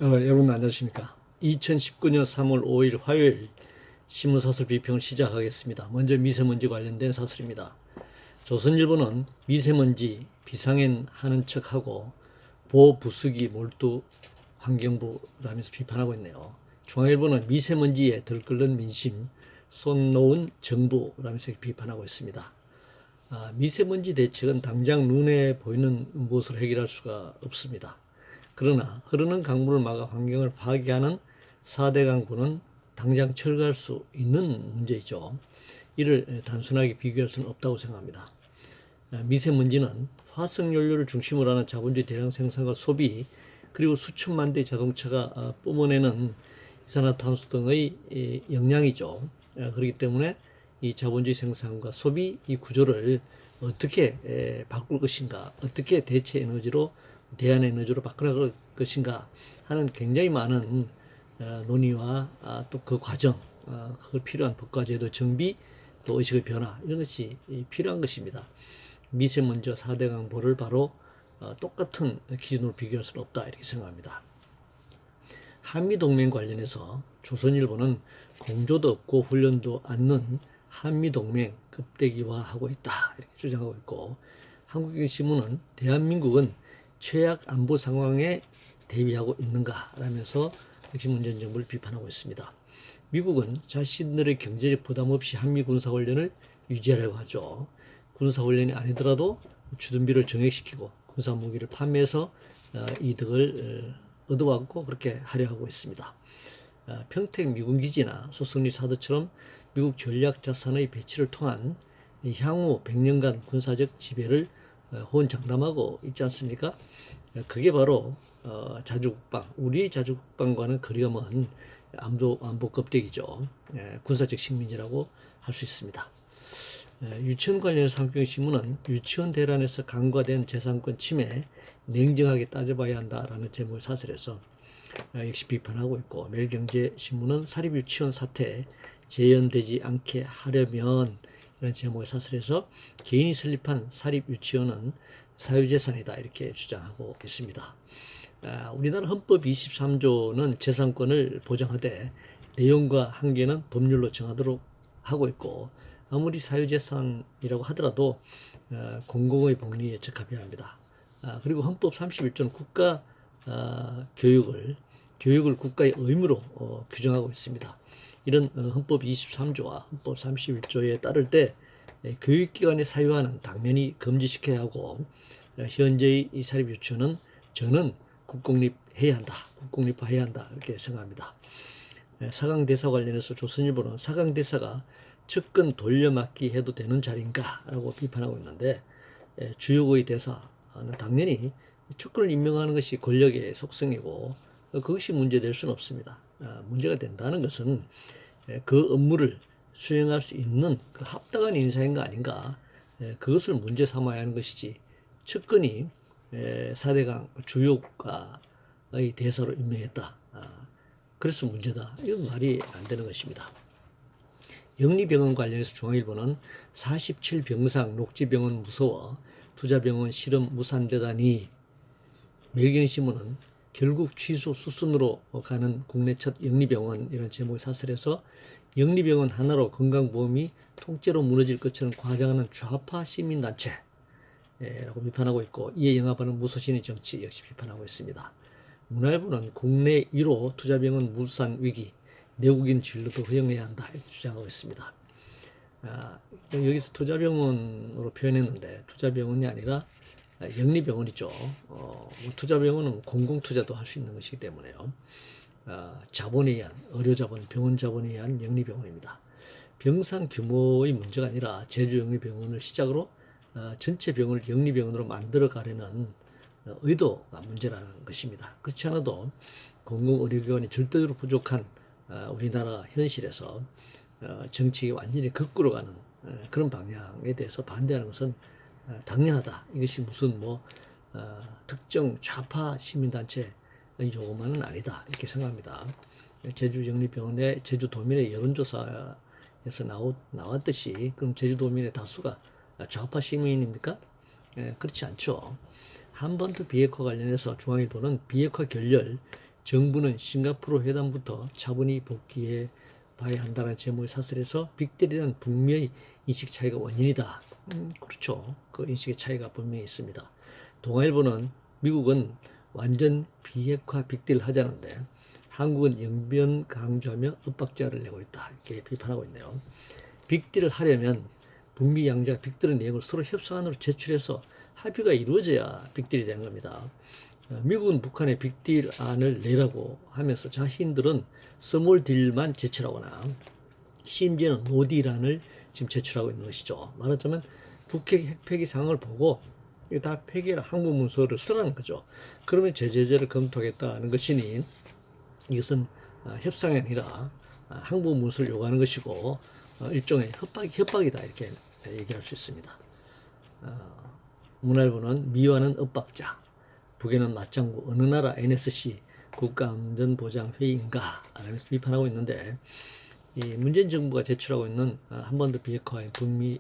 여러분 안녕하십니까? 2019년 3월 5일 화요일 신문사설 비평을 시작하겠습니다. 먼저 미세먼지 관련된 사설입니다. 조선일보는 미세먼지 비상엔 하는 척하고 보부수기 몰두 환경부라면서 비판하고 있네요. 중앙일보는 미세먼지에 들끓는 민심 손 놓은 정부라면서 비판하고 있습니다. 미세먼지 대책은 당장 눈에 보이는 무엇으로 해결할 수가 없습니다. 그러나 흐르는 강물을 막아 환경을 파괴하는 4대 강부는 당장 철거할 수 있는 문제이죠. 이를 단순하게 비교할 수는 없다고 생각합니다. 미세먼지는 화석연료를 중심으로 하는 자본주의 대량 생산과 소비, 그리고 수천만 대의 자동차가 뿜어내는 이산화탄소 등의 영향이죠. 그렇기 때문에 이 자본주의 생산과 소비 이 구조를 어떻게 바꿀 것인가, 어떻게 대체 에너지로 대안 에너지로 바꿔나갈 것인가 하는 굉장히 많은 논의와 또 그 과정, 그걸 필요한 법과 제도 정비, 또 의식의 변화 이런 것이 필요한 것입니다. 미세먼지와 4대 강보를 바로 똑같은 기준으로 비교할 수는 없다 이렇게 생각합니다. 한미동맹 관련해서 조선일보는 공조도 없고 훈련도 않는 한미동맹 급대기화하고 있다 이렇게 주장하고 있고, 한국경신문은 대한민국은 최악 안보 상황에 대비하고 있는가 라면서 핵심 문제 정부를 비판하고 있습니다. 미국은 자신들의 경제적 부담 없이 한미 군사훈련을 유지하려고 하죠. 군사훈련이 아니더라도 주둔비를 정액시키고 군사무기를 판매해서 이득을 얻어왔고 그렇게 하려 하고 있습니다. 평택 미군기지나 소성리 사드처럼 미국 전략자산의 배치를 통한 향후 100년간 군사적 지배를 호언장담하고 있지 않습니까? 그게 바로 자주국방, 우리 자주국방과는 거리가 먼 안보 껍데기죠. 군사적 식민지라고 할 수 있습니다. 유치원 관련해서 한국경신문은 유치원 대란에서 간과된 재산권 침해 냉정하게 따져봐야 한다라는 제목의 사설에서 역시 비판하고 있고, 매일경제신문은 사립유치원 사태 재현되지 않게 하려면 이런 제목의 사설에서 개인이 설립한 사립유치원은 사유재산이다 이렇게 주장하고 있습니다. 우리나라 헌법 23조는 재산권을 보장하되 내용과 한계는 법률로 정하도록 하고 있고, 아무리 사유재산이라고 하더라도 공공의 복리에 적합해야 합니다. 그리고 헌법 31조는 국가 교육을 국가의 의무로 규정하고 있습니다. 이런 헌법 23조와 헌법 31조에 따를 때 교육기관의 사유화는 당연히 금지시켜야 하고, 현재의 이 사립유치원은 저는 국공립해야 한다, 국공립화해야 한다 이렇게 생각합니다. 사강대사 관련해서 조선일보는 사강대사가 측근 돌려막기 해도 되는 자리인가라고 비판하고 있는데, 주요국의 대사는 당연히 측근을 임명하는 것이 권력의 속성이고 그것이 문제될 수는 없습니다. 문제가 된다는 것은 그 업무를 수행할 수 있는 그 합당한 인사인가 아닌가, 그것을 문제 삼아야 하는 것이지, 측근이 4대강 주요국가의 대사로 임명했다, 그래서 문제다, 이건 말이 안 되는 것입니다. 영리병원 관련해서 중앙일보는 47병상 녹지병원 무서워 투자병원 실험 무산되다니, 매일경신문은 결국 취소 수순으로 가는 국내 첫 영리병원 이런 제목의 사설에서 영리병원 하나로 건강보험이 통째로 무너질 것처럼 과장하는 좌파 시민단체라고 비판하고 있고, 이에 영합하는 무소신의 정치 역시 비판하고 있습니다. 문화일보는 국내 1호 투자병원 물산 위기, 내국인 진료도 허용해야 한다 이렇게 주장하고 있습니다. 여기서 투자병원으로 표현했는데 투자병원이 아니라 영리병원이죠. 투자병원은 공공투자도 할 수 있는 것이기 때문에요. 자본에 의한, 의료자본, 병원 자본에 의한 영리병원입니다. 병상 규모의 문제가 아니라 제주 영리병원을 시작으로 전체 병원을 영리병원으로 만들어 가려는 의도가 문제라는 것입니다. 그렇지 않아도 공공의료기관이 절대적으로 부족한 우리나라 현실에서 정책이 완전히 거꾸로 가는 그런 방향에 대해서 반대하는 것은 당연하다. 이것이 무슨 특정 좌파 시민단체의 요구만은 아니다 이렇게 생각합니다. 제주영리병원의 제주도민의 여론조사에서 나왔듯이, 그럼 제주도민의 다수가 좌파 시민입니까? 그렇지 않죠. 한번더 비핵화 관련해서 중앙일보는 비핵화 결렬 정부는 싱가포르 회담부터 차분히 복귀해 봐야 한다는 제목의 사설에서 빅딜에 대한 북미의 인식 차이가 원인이다. 그렇죠. 그 인식의 차이가 분명히 있습니다. 동아일보는 미국은 완전 비핵화 빅딜을 하자는데 한국은 영변 강조하며 엇박자를 내고 있다. 이렇게 비판하고 있네요. 빅딜을 하려면 북미 양자가 빅딜의 내용을 서로 협상안으로 제출해서 합의가 이루어져야 빅딜이 되는 겁니다. 미국은 북한의 빅딜 안을 내라고 하면서 자신들은 스몰 딜만 제출하거나 심지어는 노딜안을 지금 제출하고 있는 것이죠. 말하자면 북핵 핵폐기 상황을 보고 이거 다 폐기해라 항복 문서를 쓰라는 거죠. 그러면 제재를 검토하겠다는 것이니 이것은 협상이 아니라 항복 문서를 요구하는 것이고 일종의 협박이다 이렇게 얘기할 수 있습니다. 문화일보는 미화는 엇박자, 북에는 맞장구, 어느 나라 NSC 국가안전보장회의인가 라면서 비판하고 있는데 이 문재인 정부가 제출하고 있는 한반도 비핵화의 북미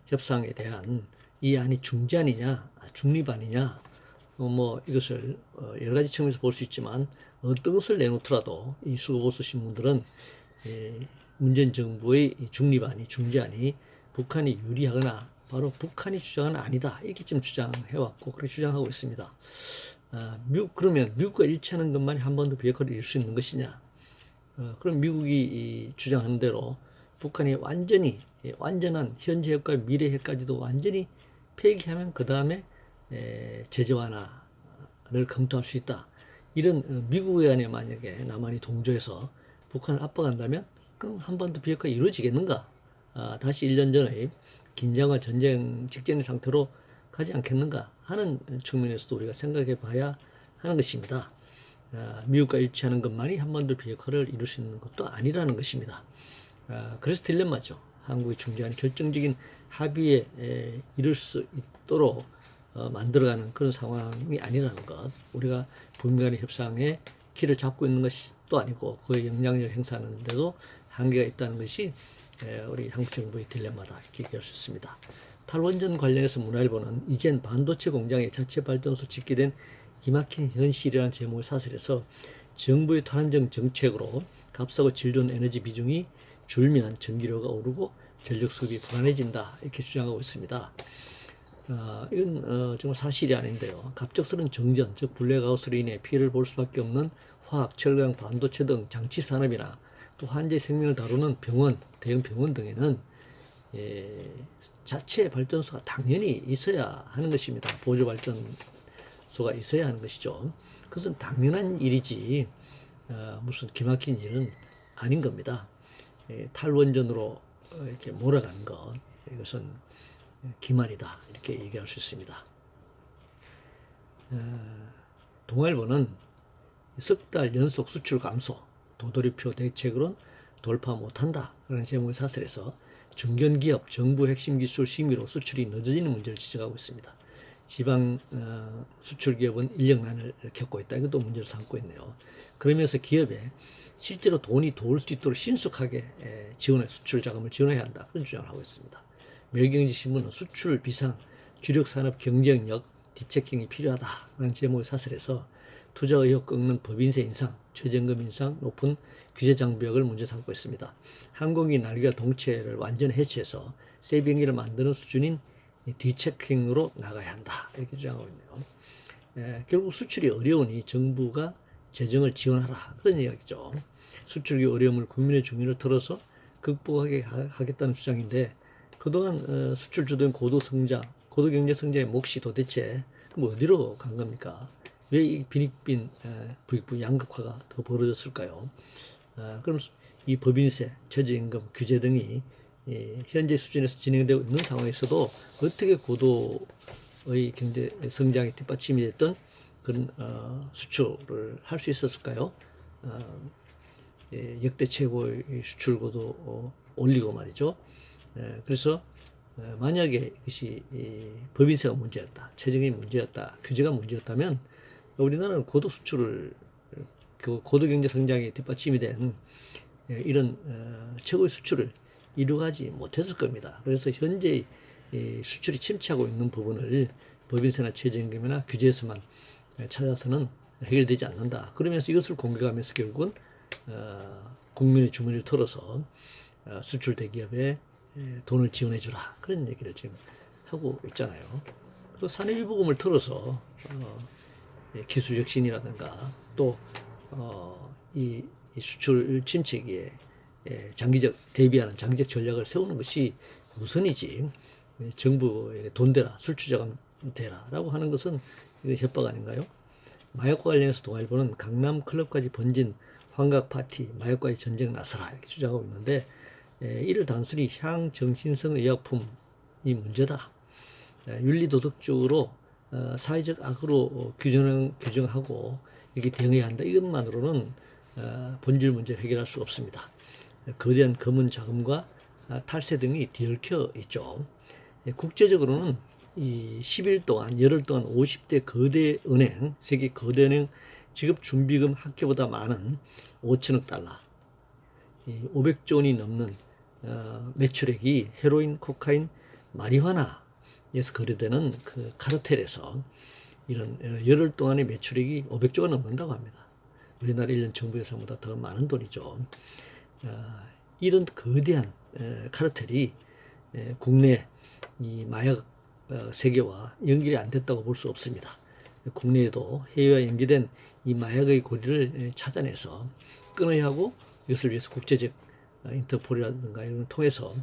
협상에 대한 이 안이 중재안이냐 중립안이냐 뭐 이것을 여러 가지 측면에서 볼 수 있지만 어떤 것을 내놓더라도 이 수고보수 신문들은 문재인 정부의 중립안이 중재안이 북한이 유리하거나 바로 북한이 주장은 아니다 이렇게 지금 주장해왔고 그렇게 주장하고 있습니다. 그러면 미국과 일치하는 것만이 한반도 비핵화를 이룰 수 있는 것이냐? 그럼 미국이 주장하는 대로 북한이 완전한 현재 핵과 미래 핵까지도 완전히 폐기하면 그 다음에 제재 완화를 검토할 수 있다. 이런 미국의 안에 만약에 남한이 동조해서 북한을 압박한다면 그럼 한반도 비핵화 이루어지겠는가? 다시 1년 전의 긴장과 전쟁 직전의 상태로 가지 않겠는가 하는 측면에서도 우리가 생각해 봐야 하는 것입니다. 미국과 일치하는 것만이 한반도 비핵화를 이룰 수 있는 것도 아니라는 것입니다. 그래서 딜레마죠. 한국이 중재하는 결정적인 합의에 이룰 수 있도록 만들어가는 그런 상황이 아니라는 것. 우리가 북미 간의 협상에 키를 잡고 있는 것도 아니고 그의 영향력을 행사하는데도 한계가 있다는 것이 우리 한국 정부의 딜레마다 이렇게 얘기할 수 있습니다. 탈원전 관련해서 문화일보는 이젠 반도체 공장에 자체 발전소 짓게 된 기막힌 현실이라는 제목의 사설에서 정부의 탈원전 정책으로 값싸고 질 좋은 에너지 비중이 줄면 전기료가 오르고 전력 수급이 불안해진다 이렇게 주장하고 있습니다. 이건 정말 사실이 아닌데요. 갑작스러운 정전, 즉 블랙아웃으로 인해 피해를 볼 수밖에 없는 화학, 철강, 반도체 등 장치 산업이나 또 환자의 생명을 다루는 병원, 대형 병원 등에는 자체 발전소가 당연히 있어야 하는 것입니다. 보조 발전소가 있어야 하는 것이죠. 그것은 당연한 일이지 무슨 기막힌 일은 아닌 겁니다. 탈원전으로 이렇게 몰아가는 것 이것은 기만이다 이렇게 얘기할 수 있습니다. 동아일보는 석 달 연속 수출 감소 도돌이표 대책으로는 돌파 못한다 라는 제목의 사설에서 중견기업 정부 핵심 기술 심의로 수출이 늦어지는 문제를 지적하고 있습니다. 지방 수출기업은 인력난을 겪고 있다. 이것도 문제를 삼고 있네요. 그러면서 기업에 실제로 돈이 도울 수 있도록 신속하게 수출 자금을 지원해야 한다. 그런 주장을 하고 있습니다. 매일경제신문은 수출 비상 주력 산업 경쟁력 디체킹이 필요하다라는 제목의 사설에서 투자 의혹 꺾는 법인세 인상, 최저임금 인상, 높은 규제 장벽을 문제 삼고 있습니다. 항공기 날개와 동체를 완전 해체해서 새 비행기를 만드는 수준인 디체킹으로 나가야 한다. 이렇게 주장하고 있네요. 결국 수출이 어려우니 정부가 재정을 지원하라. 그런 이야기죠. 수출기 어려움을 국민의 중요를 들어서 극복하게 하겠다는 주장인데 그동안 수출 주도인 고도성장, 고도경제 성장의 몫이 도대체 뭐 어디로 간 겁니까? 왜 이 빈익빈 부익부 양극화가 더 벌어졌을까요? 그럼 이 법인세, 최저임금, 규제 등이 현재 수준에서 진행되고 있는 상황에서도 어떻게 고도의 경제 성장이 뒷받침이 됐던 그런 수출을 할 수 있었을까요? 역대 최고의 수출 고도 올리고 말이죠. 그래서 만약에 이것이 법인세가 문제였다, 최저임금이 문제였다, 규제가 문제였다면 우리나라는 고도 수출을 고도 경제 성장에 뒷받침이 된 이런 최고의 수출을 이루어가지 못했을 겁니다. 그래서 현재 수출이 침체하고 있는 부분을 법인세나 최저임금이나 규제에서만 찾아서는 해결되지 않는다. 그러면서 이것을 공격하면서 결국은 국민의 주머니를 털어서 수출 대기업에 돈을 지원해 주라. 그런 얘기를 지금 하고 있잖아요. 그리고 산업일부금을 털어서 기술 혁신이라든가 또 이 수출 침체기에 장기적 대비하는 장기적 전략을 세우는 것이 우선이지. 정부에게 돈 대라, 술주자금 대라라고 하는 것은 이거 협박 아닌가요? 마약과 관련해서 동아일보는 강남 클럽까지 번진 환각 파티, 마약과의 전쟁 나서라 이렇게 주장하고 있는데 이를 단순히 향정신성 의약품이 문제다. 윤리도덕적으로 사회적 악으로 규정하고 이렇게 대응해야 한다. 이것만으로는 본질 문제를 해결할 수 없습니다. 거대한 검은 자금과 탈세 등이 뒤얽혀 있죠. 국제적으로는 이 10일 동안, 열흘 동안 50대 거대 은행, 세계 거대 은행 지급 준비금 합계보다 많은 5천억 달러, 500조 원이 넘는 매출액이 헤로인, 코카인, 마리화나에서 거래되는 그 카르텔에서 이런 열흘 동안의 매출액이 500조가 넘는다고 합니다. 우리나라 1년 정부 예산보다 더 많은 돈이죠. 이런 거대한 카르텔이 국내 이 마약 세계와 연결이 안 됐다고 볼 수 없습니다. 국내에도 해외와 연계된 이 마약의 고리를 찾아내서 끊어야 하고 이것을 위해서 국제적 인터폴이라든가 이런 걸 통해서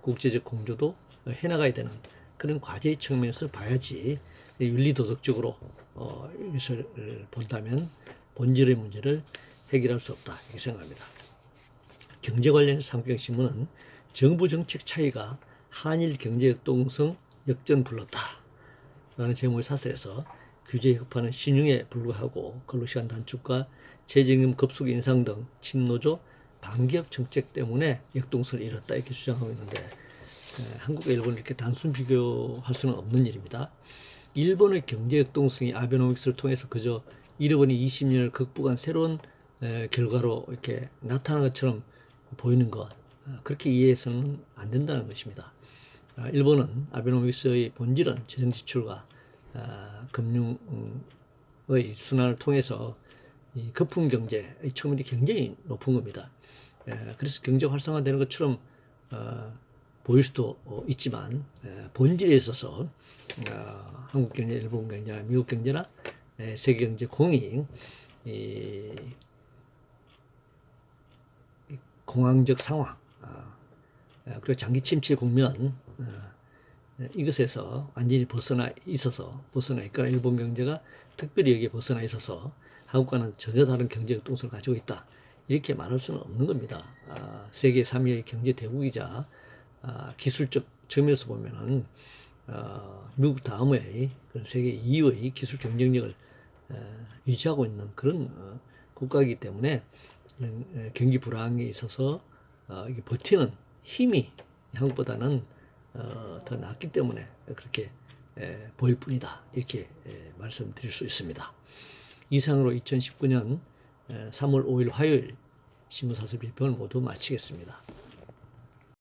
국제적 공조도 해나가야 되는 그런 과제의 측면에서 봐야지 윤리도덕적으로 이것을 본다면 본질의 문제를 해결할 수 없다 이렇게 생각합니다. 경제 관련해서 삼경신문은 정부 정책 차이가 한일 경제 역동성 역전 불렀다 라는 제목의 사설에서 규제 혁파는 신용에 불과하고 근로시간 단축과 최저임금 급속 인상 등 친노조 반기업 정책 때문에 역동성을 잃었다 이렇게 주장하고 있는데 한국과 일본을 이렇게 단순 비교할 수는 없는 일입니다. 일본의 경제 역동성이 아베노믹스를 통해서 그저 잃어버린 20년을 극복한 새로운 결과로 이렇게 나타난 것처럼 보이는 것 그렇게 이해해서는 안 된다는 것입니다. 일본은 아베노믹스의 본질은 재정 지출과 금융의 순환을 통해서 이 거품 경제의 첨율이 굉장히 높은 겁니다. 그래서 경제 활성화되는 것처럼 보일 수도 있지만 본질에 있어서 한국 경제, 일본 경제나 미국 경제나 세계 경제 공이 공황적 상황 그리고 장기 침체 국면 이것에서 완전히 벗어나 있거나 일본 경제가 특별히 여기에 벗어나 있어서 한국과는 전혀 다른 경제 역동성을 가지고 있다 이렇게 말할 수는 없는 겁니다. 세계 3위의 경제 대국이자 기술적 측면에서 보면은 미국 다음의 세계 2위의 기술 경쟁력을 유지하고 있는 그런 국가이기 때문에 경기 불황에 있어서 버티는 힘이 한국보다는 더 낫기 때문에 그렇게 보일 뿐이다 이렇게 말씀드릴 수 있습니다. 이상으로 2019년 3월 5일 화요일 신문사설 비평을 모두 마치겠습니다.